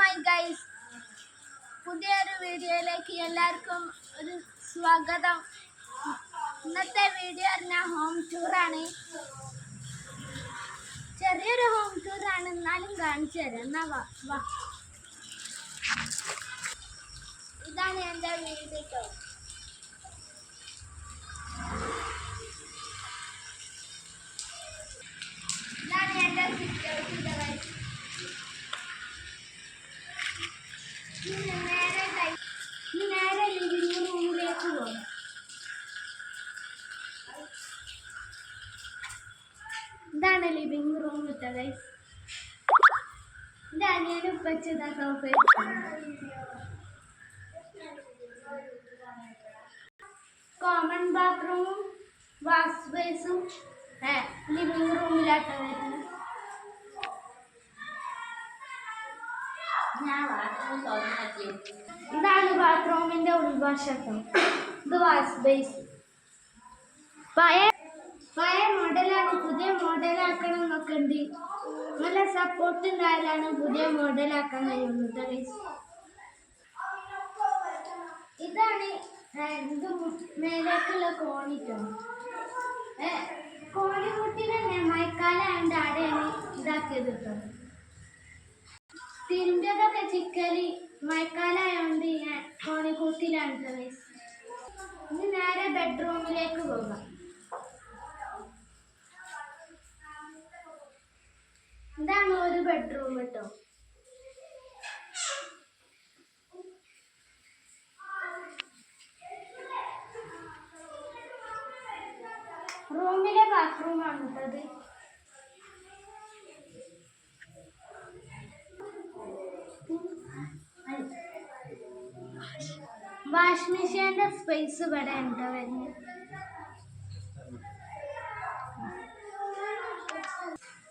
Hi guys, പുതിയൊരു വീഡിയോയിലേക്ക് എല്ലാവർക്കും ഒരു സ്വാഗതം. ഇന്നത്തെ വീഡിയോ പറഞ്ഞാൽ ഹോം ടൂറാണ്. ചെറിയൊരു ഹോം ടൂറാണ്, എന്നാലും കാണിച്ചു തരാം. എന്നാ വാ. ഇതാണ് എൻ്റെ വീട് കേട്ടോ. ഇതാണ് എൻ്റെ സിറ്റൗട്ട്. നേരെ ലിവിംഗ് റൂമിലേക്ക് പോകാം. ഇതാണ് ലിവിംഗ് റൂം ഇട്ടത്. എൻ്റെ അനിയനും വെച്ചതാ സോഫ. കോമൺ ബാത്റൂമും വാഷ് ബേസും ലിവിംഗ് റൂമിലാട്ടോ വരുന്നത്. ഇതാണ് ബാത്റൂമിന്റെ ഉൾവശം. ഇത് വാഷ് ബേസ്. പഴയ മോഡലാണ്, പുതിയ മോഡലാക്കണം എന്നൊക്കെ ഉണ്ട്. നല്ല സപ്പോർട്ട് ഉണ്ടായാലാണ് പുതിയ മോഡലാക്കാൻ കഴിയുന്നത്. ഇതാണ് ഇത് മേലേക്കുള്ള കോണിട്ടോ. കോണിക്കുട്ടി തന്നെ മഴക്കാലമായതുകൊണ്ട് ആടെയാണ് ഇതാക്കിയത് കേട്ടോ. തിരിഞ്ഞതൊക്കെ ചിക്കല് മഴക്കാലമായതുകൊണ്ട് ഞാൻ കോണിക്കൂട്ടിലാണ് കേട്ടോ. ഇനി നേരെ ബെഡ്റൂമിലേക്ക് പോകാം. ഇതാണ് ഒരു ബെഡ്റൂം കേട്ടോ. റൂമിലെ ബാത്റൂമാണ് കേട്ടത്. വാഷ് മെഷീൻ്റെ സ്പേസ് ഇവിടെ ഉണ്ട് വരുന്നത്.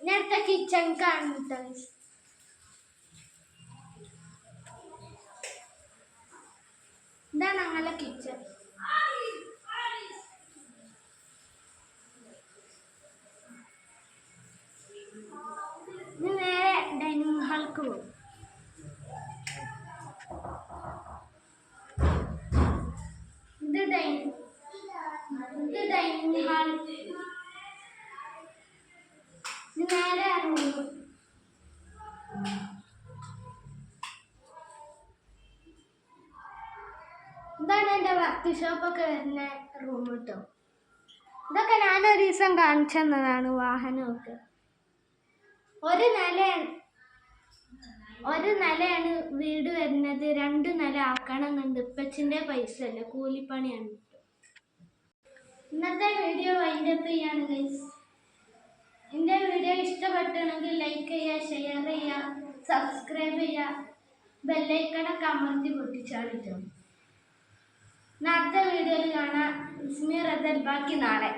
നേരത്തെ കിച്ചൺ കാണുന്നുണ്ട്. ഇതാണ് ഞങ്ങളുടെ കിച്ചൺ. ഇനി നേരെ ഡൈനിങ് ഹാൾക്ക് പോകും. ഇത് ഡൈനിങ് ഹാൾ. നേരെ റൂം. ഇതാണ് എൻ്റെ വർക്ക് ഷോപ്പൊക്കെ വരുന്ന റൂം കേട്ടോ. ഇതൊക്കെ ഞാനൊരു ദിവസം കാണിച്ചു തന്നതാണ്. വാഹനമൊക്കെ ഒരു നിലയാണ് വീട് വരുന്നത്. 2 നില ആക്കണം എന്നുണ്ട്. ഇപ്പച്ചിൻ്റെ പൈസ അല്ല, കൂലിപ്പണിയാണ്. ഇന്നത്തെ വീഡിയോ വൈൻഡപ്പ് ചെയ്യാണ് ഗൈസ്. എൻ്റെ വീഡിയോ ഇഷ്ടപ്പെട്ടുണ്ടെങ്കിൽ ലൈക്ക് ചെയ്യുക, ഷെയർ ചെയ്യുക, സബ്സ്ക്രൈബ് ചെയ്യുക, ബെല്ലൈക്കണൊക്കെ അമർത്തി പൊട്ടിച്ചാളിട്ടോ. അടുത്ത വീഡിയോയിൽ കാണാം. ഇസ്മി റദൽ. ബാക്കി നാളെ.